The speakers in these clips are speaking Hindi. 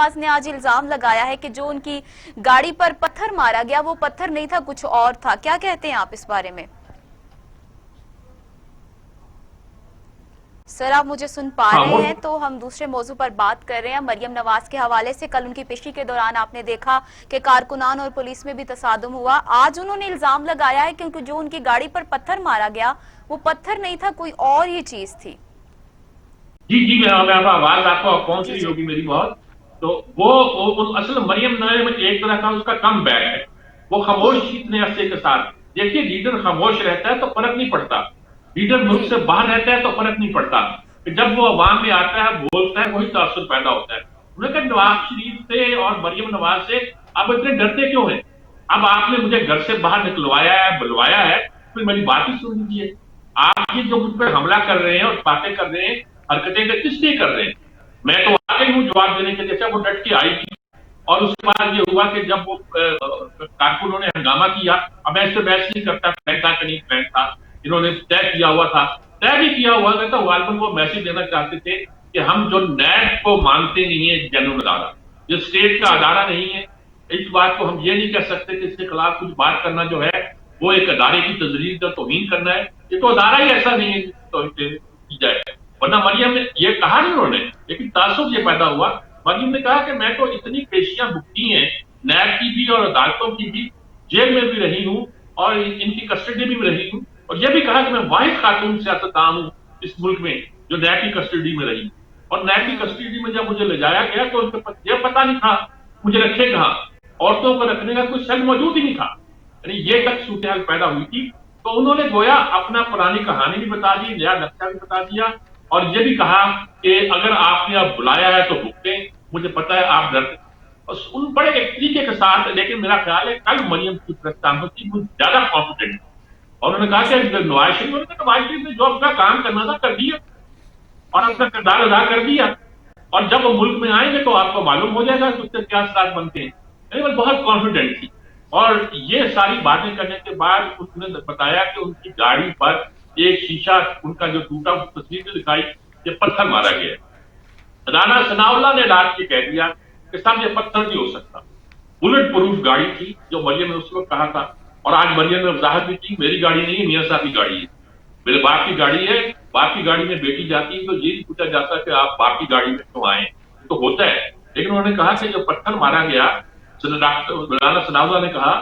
नवाज ने आज इल्जाम लगाया है कि जो उनकी गाड़ी पर पत्थर मारा गया वो पत्थर नहीं था, कुछ और था। क्या कहते हैं आप इस बारे में? सर, आप मुझे सुन पा हाँ, रहे हैं? तो हम दूसरे मौजू पर बात कर रहे हैं मरियम नवाज के हवाले से। कल उनकी पेशी के दौरान आपने देखा कि कारकुनान और पुलिस में भी तसादुम हुआ। आज उन्होंने इल्जाम लगाया है कि जो उनकी गाड़ी पर पत्थर मारा गया वो पत्थर नहीं था, कोई और ही चीज थी। जी जी, मैं आवाज आपको पहुंच जी रही जी होगी मेरी बहुत। तो वो असल मरियम नवाज में एक तरह का उसका कम बैक है। वो खामोश थी इतने अरसे के साथ। देखिए, लीडर खामोश रहता है तो फर्क नहीं पड़ता। लीडर मुल्क जी से बाहर रहता है तो फर्क नहीं पड़ता। कि जब वो अवाम में आता है, बोलता है, वही तासुर पैदा होता है। उन्होंने कहा नवाज शरीफ से और मरियम नवाज से आप इतने डरते क्यों हैं? अब आपने मुझे घर से बाहर निकलवाया है, बुलवाया है, फिर मेरी बात ही सुन लीजिए। आप ये जो मुझ पर हमला कर रहे हैं और बातें कर रहे हैं, हरकतें किस लिए कर रहे हैं? मैं तो आ गई हूँ जवाब देने के लिए। अच्छा, वो डट के आई थी। और उसके बाद ये हुआ कि जब वो कारकुनों ने हंगामा किया। अब मैं इससे बहस नहीं करता, फ्लैट था कि नहीं फ्लैट था। इन्होंने तय किया हुआ था, तय भी किया हुआ था। तो गालबन वो मैसेज देना चाहते थे कि हम जो नैब को मानते नहीं है जनरल अदारा, जो स्टेट का जी अदारा नहीं है, इस बात को हम ये नहीं कह सकते कि इसके खिलाफ कुछ बात करना जो है वो एक अदारे की तजरीज का तौहीन करना है। ये तो अदारा ही ऐसा नहीं है तो की जाए। वरना मरियम ने ये कहा नहीं उन्होंने, लेकिन तासुब ये पैदा हुआ। मरियम ने कहा कि मैं तो इतनी पेशियां भुगती हैं, नैब की भी और अदालतों की भी, जेल में भी रही हूं और इनकी कस्टडी में भी रही हूं। और यह भी कहा कि मैं वाहिद खातून सियासतदान हूं इस मुल्क में जो नैब की कस्टडी में रही। और नैब की कस्टडी में जब मुझे ले जाया गया तो उनको यह पता नहीं था मुझे रखे कहां। औरतों को रखने का कोई सेल मौजूद ही नहीं था। यानी ये तक सूरत पैदा हुई थी। तो उन्होंने गोया अपना पुरानी कहानी भी बता दी, नया नक्शा भी बता दिया। और ये भी कहा कि अगर आपने अब बुलाया है तो भुगते, मुझे पता है आप डरते। और उन बड़े एक तरीके के साथ। लेकिन मेरा ख्याल है कल मरियम की प्रेस कॉन्फ्रेंस थी, वो ज्यादा कॉन्फिडेंट। और उन्होंने कहा कि नवाज शरीफ ने जो अपना काम करना था कर दिया और जी अपना किरदार अदा कर दिया। और जब वो मुल्क में आएंगे तो आपको मालूम हो जाएगा कि उससे क्या साथ बनते हैं। यानी वो बहुत कॉन्फिडेंट थी। और ये सारी बातें करने के बाद उन्होंने बताया कि उनकी गाड़ी पर एक शीशा उनका जो टूटा, तस्वीर में दिखाई, ये पत्थर मारा जी गया है। राना सनाउल्लाह ने डांट के कह दिया कि साहब ये पत्थर नहीं हो सकता। बुलेट प्रूफ गाड़ी थी जो मरियम ने उस वक्त कहा था। और आज मरियम ने वजाहत भी की, मेरी गाड़ी नहीं है, मियां साहब की गाड़ी है, मेरे बाप की गाड़ी है। बाप की गाड़ी में बेटी जाती है तो ये नहीं पूछा जाता कि आप बाप की गाड़ी में क्यों आए। ये तो होता है। लेकिन उन्होंने कहा कि जो पत्थर मारा गया, राना सनाउल्लाह ने कहा,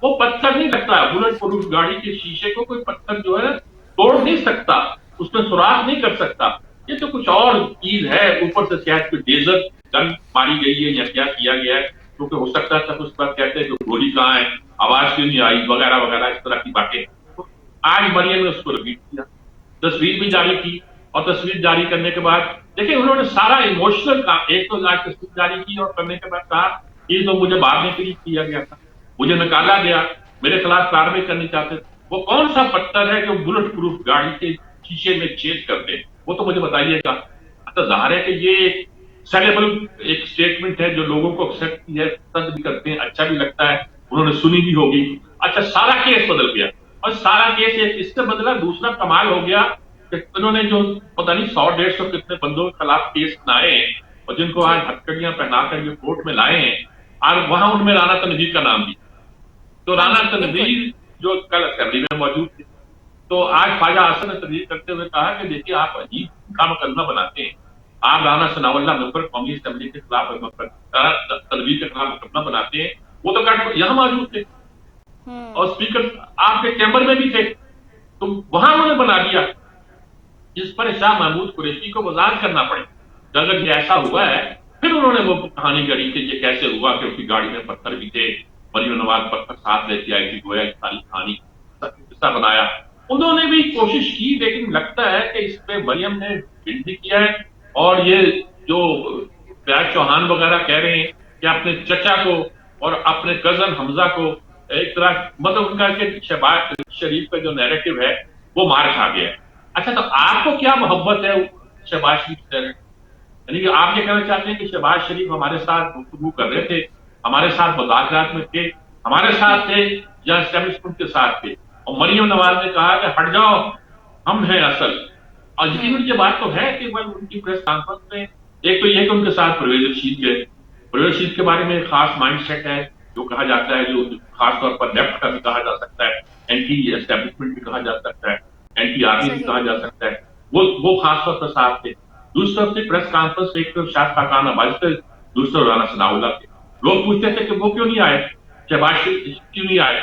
वो पत्थर नहीं लगता। बुलेट प्रूफ गाड़ी के शीशे को कोई पत्थर जो है तोड़ नहीं सकता, उसमें सुराख नहीं कर सकता। ये तो कुछ और चीज है। ऊपर से शायद कोई लेजर गन मारी गई है या क्या किया गया है, क्योंकि हो सकता था उस पर कहते हैं कि गोली कहाँ है, आवाज क्यों नहीं आई, वगैरह वगैरह, इस तरह की बातें। तो आज मरियम ने उसको रिपीट किया, तस्वीर भी जी जारी की। और तस्वीर जारी करने के बाद देखिए उन्होंने सारा इमोशनल का, एक तो आज तस्वीर जारी की और करने के बाद कहा ये तो मुझे बाद में क्लिक किया गया था, मुझे निकाला गया, मेरे खिलाफ कार्रवाई करनी चाहते थे। वो कौन सा पत्थर है जो बुलेट प्रूफ गाड़ी के शीशे में छेद करते हैं, वो तो मुझे बताइएगा। अच्छा, जाहिर है कि ये एक सेलेबल एक स्टेटमेंट है जो लोगों को एक्सेप्ट की है, पसंद भी करते हैं, अच्छा भी लगता है, उन्होंने सुनी भी होगी। अच्छा, सारा केस बदल गया। और सारा केस एक इससे बदला, दूसरा कमाल हो गया कि इन्होंने जो पता नहीं 100-150 कितने बंदों के खिलाफ केस बनाए हैं और जिनको जी आज हथकड़ियां पहनाकर ये कोर्ट में लाए हैं, और वहां उनमें राना तनवीर का नाम भी। तो हाँ राना जी बिल्कुल। तनवीर जो कल असेंबली में मौजूद थे, तो आज ख्वाजा हसन ने तनवीर करते हुए कहा कि देखिए आप अजीब का मुकदमा बनाते हैं। आप राना सनाउल्लाह मेंबर कौमी असेंबली के खिलाफ तनवीर के खिलाफ मुकदमा बनाते हैं। वो तो यहाँ मौजूद थे और स्पीकर आपके चैम्बर में भी थे, तो वहां उन्होंने बना दिया, जिस पर शाह महमूद कुरैशी को वजाहत करना पड़े कि अगर ये ऐसा हुआ जी है। फिर उन्होंने वो कहानी गढ़ी कि ये कैसे हुआ कि उसकी गाड़ी में पत्थर भी थे, मरियम नवाज पत्थर साथ लेके आई थी, गोया सारी कहानी किस्सा बनाया। उन्होंने भी कोशिश की, लेकिन लगता है कि इस पे मरियम ने बिल्ड भी किया है। और ये जो फयाज चौहान वगैरह कह रहे हैं कि अपने चचा को और अपने कजन हमजा को एक तरह मतलब उनका कि शहबाज शरीफ का जो नैरेटिव है वो मार खा गया है। अच्छा, तो आपको क्या मोहब्बत है शहबाज शरीफ से? यानी कि आप ये कहना चाहते हैं कि शहबाज शरीफ हमारे साथ गुफ्तगू कर रहे थे, हमारे साथ मुज़ाकरात में थे, हमारे साथ थे या एस्टेब्लिशमेंट के साथ थे, और मरियम नवाज ने कहा कि हट जाओ, हम हैं असल। और यकीन ये बात तो है कि वह उनकी प्रेस कॉन्फ्रेंस में एक तो ये कि उनके साथ परवेज रशीद गए, प्रोग्रेसिव के बारे में एक खास माइंडसेट है जो कहा जाता है, जो खासतौर पर लेफ्ट का भी कहा जा सकता है, एंटी एस्टेब्लिशमेंट भी कहा जा सकता है, एंटी आर्मी भी सही। कहा जा सकता है। वो खासतौर पर साथ थे। दूसरी तरफ से प्रेस कॉन्फ्रेंस एक तो शाह खाकान अब्बासी थे, दूसरे राना सनाउल्लाह थे। लोग पूछते थे कि वो क्यों नहीं आए, शहबाज शरीफ क्यों नहीं आए।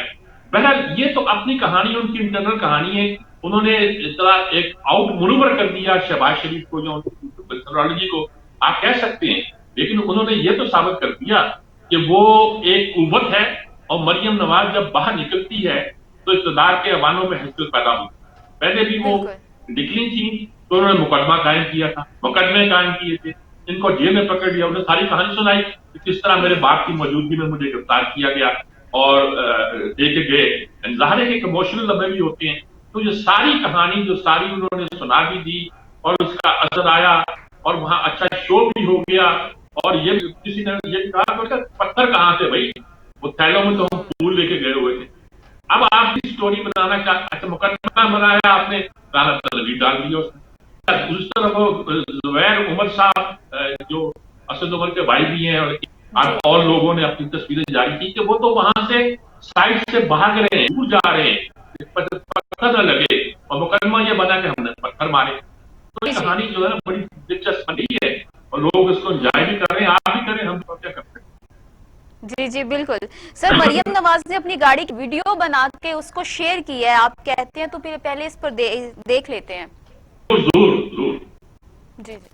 बहरहाल ये तो अपनी कहानी, उनकी इंटरनल कहानी है। उन्होंने इस तरह एक आउट मुनूवर कर दिया शहबाज शरीफ को, जो मेथोडोलॉजी को आप कह सकते हैं, लेकिन उन्होंने ये तो साबित कर दिया कि वो एक कुव्वत है। और मरियम नवाज जब बाहर निकलती है तो इक़्तिदार के अवानों में हलचल पैदा होती है। पहले भी वो बिल्कुल। निकली थी तो उन्होंने मुकदमा कायम किया था, मुकदमे कायम किए थे, इनको जेल में पकड़ लिया, उन्हें सारी कहानी सुनाई कि किस तरह मेरे बाप की मौजूदगी में मुझे गिरफ्तार किया गया और लेके गए। ज़ाहिर है कि इमोशनल लम्हे भी होते हैं। तो ये सारी कहानी जो सारी उन्होंने सुना भी दी और उसका असर आया और वहां अच्छा शो भी हो गया। और ये किसी ने ये भी कहा कि पत्थर कहाँ थे भाई, वो थैलों में तो हम फूल लेके गए हुए थे। अब आपकी स्टोरी बनाना चाहते, अच्छा मुकदमा बनाया आपने, राना तलवी डाल दिया उसने। दूसरी तरफ जुबैर उमर साहब जो असद उमर के भाई भी हैं, और लोगों ने अपनी तस्वीरें जारी की कि वो तो वहां से साइड से भाग रहे हैं, दूर जा रहे हैं, पत्थर न लगे, और मुकदमा ये बना कि हमने पत्थर मारे। तो ये जी कहानी जो है ना बड़ी दिलचस्प बनी है और लोग इसको एंजॉय भी कर रहे हैं, आप भी करें, हम तो क्या करते हैं। जी जी बिल्कुल। सर, मरियम नवाज ने अपनी गाड़ी की वीडियो बना के उसको शेयर की है, आप कहते हैं तो फिर पहले इस पर देख लेते हैं। जरूर जरूर। जी जी।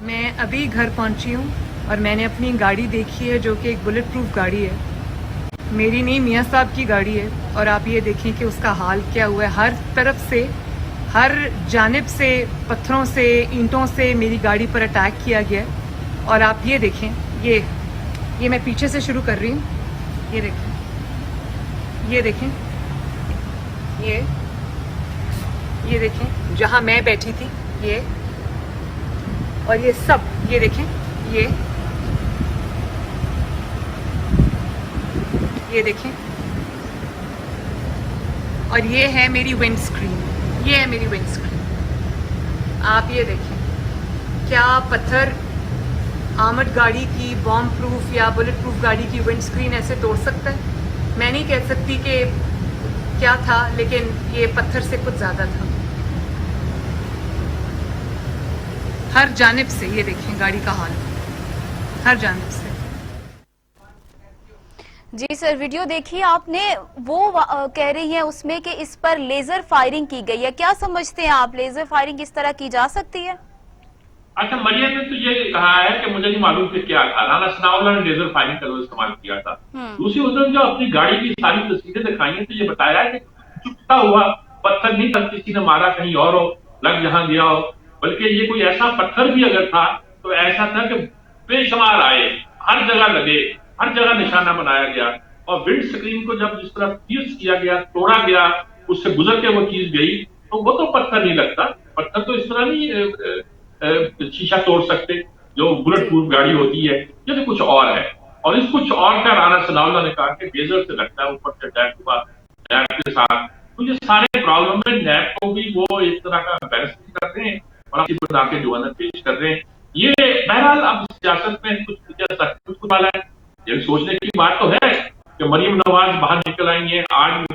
मैं अभी घर पहुंची हूँ और मैंने अपनी गाड़ी देखी है जो कि एक बुलेट प्रूफ गाड़ी है। मेरी नहीं, मियाँ साहब की गाड़ी है। और आप ये देखें कि उसका हाल क्या हुआ है। हर तरफ से, हर जानिब से पत्थरों से, ईंटों से मेरी गाड़ी पर अटैक किया गया है। और आप ये देखें, ये मैं पीछे से शुरू कर रही हूँ। ये देखें, ये देखें, ये देखें जहाँ मैं बैठी थी, ये, और ये सब, ये देखें, ये देखें, और ये है मेरी विंड स्क्रीन, ये है मेरी विंड स्क्रीन। आप ये देखें, क्या पत्थर आर्मर्ड गाड़ी की, बॉम्ब प्रूफ या बुलेट प्रूफ गाड़ी की विंड स्क्रीन ऐसे तोड़ सकता है? मैं नहीं कह सकती कि क्या था, लेकिन ये पत्थर से कुछ ज्यादा था। हर जानिब से ये देखें गाड़ी का हाल, हर जानिब से। जी सर, वीडियो देखिए आपने, वो कह रही है उसमें कि इस पर लेजर फायरिंग की गई है। क्या समझते हैं आप, लेजर फायरिंग किस तरह की जा सकती है? अच्छा, मरियम ने तो ये कहा है कि मुझे नहीं मालूम कि क्या था, राना सनाउल्लाह ने लेजर फायरिंग का इस्तेमाल किया था। दूसरी उधर जो अपनी गाड़ी की सारी तस्वीरें दिखाई हैं तो ये बताया है कि चुपता हुआ पत्थर नहीं था, किसी ने मारा कहीं और हो, लग जहां गया हो, बल्कि ये कोई ऐसा पत्थर भी अगर था तो ऐसा था कि बेशुमार आए, हर जगह लगे, हर जगह निशाना बनाया गया। और विंड स्क्रीन को जब जिस तरह pierce किया गया, तोड़ा गया, उससे गुजर के वो चीज गई, तो वो तो पत्थर नहीं लगता। पत्थर तो इस तरह नहीं शीशा तोड़ सकते जो बुलेट प्रूफ गाड़ी होती है, ये तो कुछ और है। और इस कुछ और का राना सनाउल्लाह ने कहा कि लेजर से लगता है, ऊपर से अटैक हुआ नैब के साथ। तो ये सारे प्रॉब्लम में नैब को भी वो एक तरह का एम्बैरेसमेंट कर रहे हैं और अपनी बना के जो है ना पेश कर रहे हैं। ये बहरहाल अब सियासत में कुछ वाला है। ये सोचने की बात तो है कि मरियम नवाज बाहर निकल आई है। आज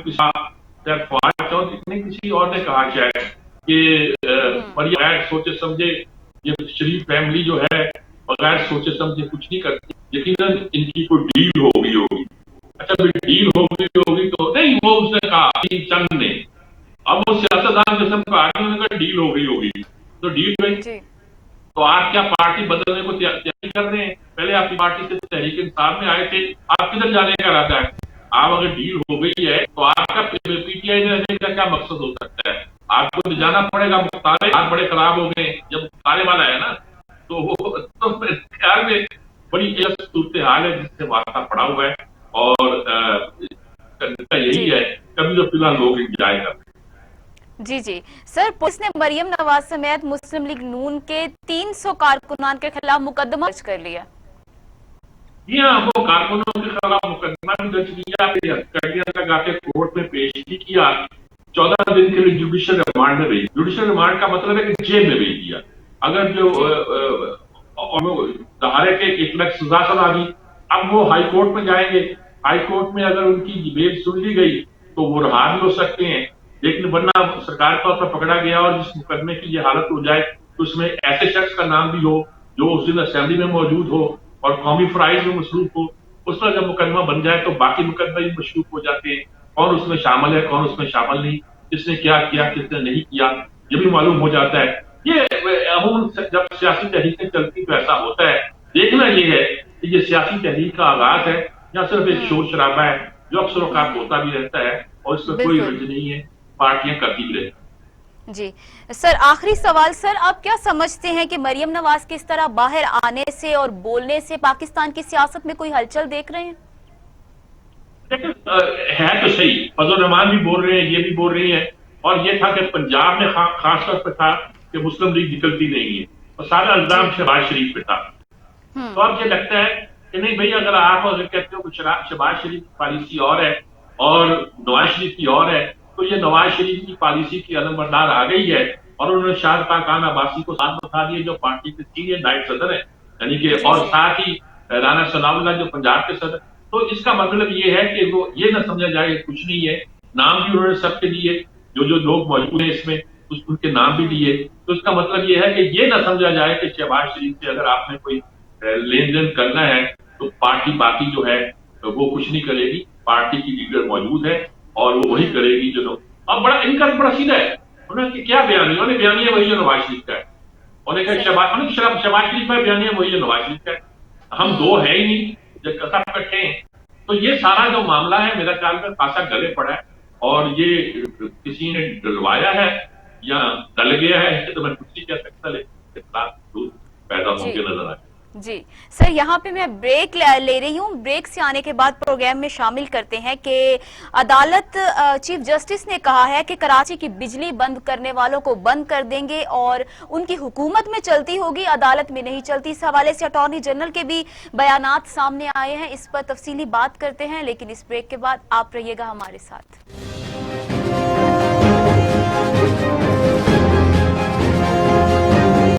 फवाद चौधरी ने किसी और ने कहा शायद कि मरियम सोचे समझे, ये शरीफ फैमिली जो है बगैर सोचे समझे कुछ नहीं करती, यकीनन इनकी कोई डील हो गई होगी। अच्छा भाई, डील हो गई होगी तो नहीं, वो उसने कहा चंद ने, अब वो सियासतदान के सब कहा डील हो गई होगी, तो डील हुई। तो आप क्या पार्टी बदलने को तैयारी कर रहे हैं? पहले आपकी पार्टी से तहरीक इंसाफ में आए थे, आप किधर जाने का इरादा है? आप अगर डील हो गई है तो आपका पीटीआई में रहने का क्या मकसद हो सकता है? आपको तो जाना पड़ेगा। मुख्तारे हाथ बड़े खराब हो गए जब मुख्तारे वाला है ना, तो वो तो ख्याल में बड़ी सूरत हाल है जिससे वास्ता पड़ा हुआ है। और यही है, कभी तो फिलहाल लोग इंतजार कर रहे हैं। जी जी सर, पुलिस ने मरियम नवाज समेत मुस्लिम लीग नून के 300 कारकुनान के खिलाफ मुकदमा दर्ज कर लिया। जी हाँ, वो कारकुनों के खिलाफ मुकदमा भी दर्ज किया, कड़ियां लगा के कोर्ट में पेश भी किया, 14 दिन के लिए जुडिशियल रिमांड में भेज। जुडिशियल रिमांड का मतलब है कि जेल में भेज दिया। अगर जो सहारे के 1 लाख सजा सुना दी। अब वो हाई कोर्ट में जाएंगे, हाई कोर्ट में अगर उनकी बेल सुन ली गई तो वो रहा भी हो सकते हैं, लेकिन वरना सरकार तौर पर पकड़ा गया और जिस मुकदमे की ये हालत हो जाए तो उसमें ऐसे शख्स का नाम भी हो जो उस दिन असेंबली में मौजूद हो और कौमी फराइज में मसरूफ हो, उस पर जब मुकदमा बन जाए तो बाकी मुकदमे भी मशरूफ हो जाते हैं। कौन उसमें शामिल है, कौन उसमें शामिल नहीं, किसने क्या किया, किसने नहीं किया, ये भी मालूम हो जाता है। ये अमूमन जब सियासी तहरीकें चलती तो ऐसा होता है। देखना ये है कि ये सियासी तहरीक का आगाज है या सिर्फ एक शोर शराबा है जो अक्सर औकात होता भी रहता है और इसमें कोई वजह नहीं है, पार्टियां करती भी रहती। जी सर, आखिरी सवाल सर, आप क्या समझते हैं कि मरियम नवाज के इस तरह बाहर आने से और बोलने से पाकिस्तान की सियासत में कोई हलचल देख रहे हैं? है तो सही, फजल रहमान भी बोल रहे हैं, ये भी बोल रही है, और ये था कि पंजाब में खासतौर पर था कि मुस्लिम लीग निकलती नहीं है और सारा इल्जाम शहबाज शरीफ पे था। तो अब ये लगता है कि नहीं भाई, अगर आप अगर कहते हो कि शहबाज शरीफ की पॉलिसी और है और नवाज शरीफ की और है, तो ये नवाज शरीफ की पॉलिसी की अलमबरदार आ गई है और उन्होंने शाहरुख खान अब्बासी को साथ बता दिए जो पार्टी के सीनियर नायब सदर है, यानी कि, और साथ ही राना सनाउल्लाह जो पंजाब के सदर। तो इसका मतलब ये है कि वो ये ना समझा जाए कुछ नहीं है, नाम भी उन्होंने सबके लिए जो जो लोग मौजूद हैं इसमें उनके नाम भी लिए। तो इसका मतलब ये है कि ये ना समझा जाए कि शहबाज शरीफ से अगर आपने कोई लेन देन करना है तो पार्टी बाकी जो है वो कुछ नहीं करेगी, पार्टी की लीडर मौजूद है और वो वही करेगी जो लोग। अब बड़ा इनका बड़ा सीधा है, उन्होंने क्या बयान उन्होंने बयानिया वही जो नवाज शरीफ का है, उन्होंने कहा शहबाज शरीफ का बयानिया वही जो नवाज शरीफ का है, हम दो है ही नहीं जब सब इकट्ठे हैं। तो ये सारा जो मामला है मेरा ख्याल में खासा गले पड़ा है और ये किसी ने डलवाया है या डल गया है तो मैं कुछ नहीं कह सकता, लेकिन पैदा होकर नजर आए। जी सर, यहाँ पे मैं ब्रेक ले रही हूँ। ब्रेक से आने के बाद प्रोग्राम में शामिल करते हैं कि अदालत चीफ जस्टिस ने कहा है कि कराची की बिजली बंद करने वालों को बंद कर देंगे और उनकी हुकूमत में चलती होगी, अदालत में नहीं चलती। इस हवाले से अटॉर्नी जनरल के भी बयानात सामने आए हैं, इस पर तफसीली बात करते हैं, लेकिन इस ब्रेक के बाद आप रहिएगा हमारे साथ।